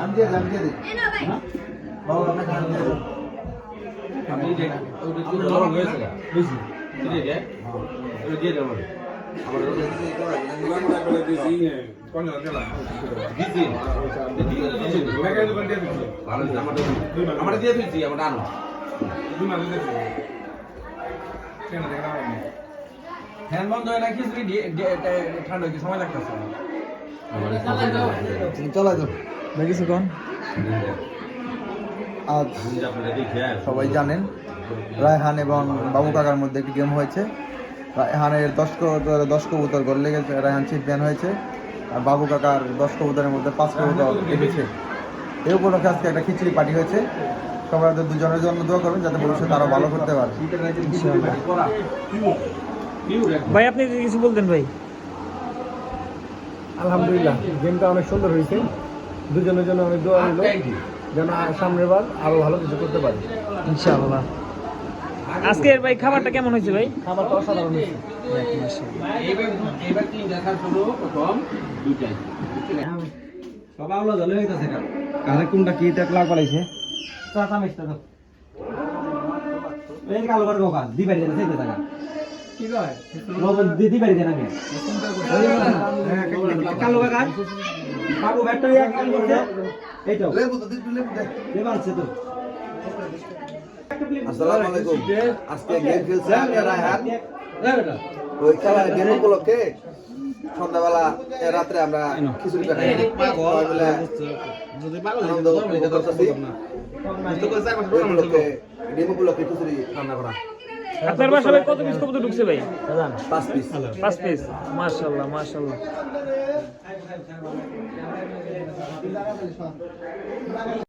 আমি দিয়ে দিই বাবা আপনাকে আমি দিয়ে দেব আমি যে ওটা কি গরম হয়েছে বুঝছি ঠিক আছে ওটা দিয়ে দেব আবার ওটা দিয়ে দুকানটা করে দিছি কোন জায়গা দিছি মেকানিক দোকান দিয়ে দিছি ভালো আমার দিয়ে দিছি আমার আনো দুই মাস দিছি কেন দেখা না ফ্যান বন্ধ হয় না খিচুড়ি ঠান্ডা কি সময় লাগতেছে চলে যাও দেখিস কোন আজ আপনারা দেখে সবাই জানেন রায়হান এবং বাবু কাকার মধ্যে একটি গেম হয়েছে। রায়হানের 10 কবুতর গোল লেগেছে, রায়হান চ্যাম্পিয়ন হয়েছে। আর বাবু কাকার 10 কবুতরের মধ্যে 5 কবুতর লেগেছে। এই উপলক্ষে আজকে একটা খিচুড়ি পার্টি হয়েছে। সবাই ওদের দুজনের জন্য দোয়া করবেন যাতে ভবিষ্যতে আরো ভালো করতে পারে। ভাই আপনি যদি কিছু বলতেন ভাই। আলহামদুলিল্লাহ গেমটা অনেক সুন্দর হয়েছে। দুজনের জন্য অনেক দোয়া রইল যেন সামনের বার আরো ভালো কিছু করতে পারি ইনশাআল্লাহ। আজকের ভাই খাবারটা কেমন হয়েছে ভাই? খাবারটা অসাধারণ হয়েছে। এবার তিন দেখার শুরু প্রথম দুইটাই সবাই আলো জ্বলে হইতাছে কারে কোনটা কি টাক লাগ পালাইছে চাচা মিস্টার তো এই কালো করে গোকা দি বাড়ি দেন সেটা টাকা কি কয় রবন দি বাড়ি দেন আমি কালো কাকা বাবু ব্যাটারি এক কাম করছে এই তো লেবু তো লেবু দে দেবা আছে তো আসসালামু আলাইকুম। আজকে গেম খেলছে আমি আর রায়হান। এই বেটা ওই খেলা গেম উপলক্ষে সন্ধ্যাবেলা রাত্রে আমরা খিচুড়ি পাঠাই সবাই মিলে আনন্দ উপভোগ করতেছি। ওই উপলক্ষে গেম উপলক্ষে খিচুড়ি রান্না করা আপনার বাসায় ভাই কত পিস কবুতর ঢুকছে ভাই? 5 পিস 5 পিস। মাশাআল্লাহ মাশাআল্লাহ।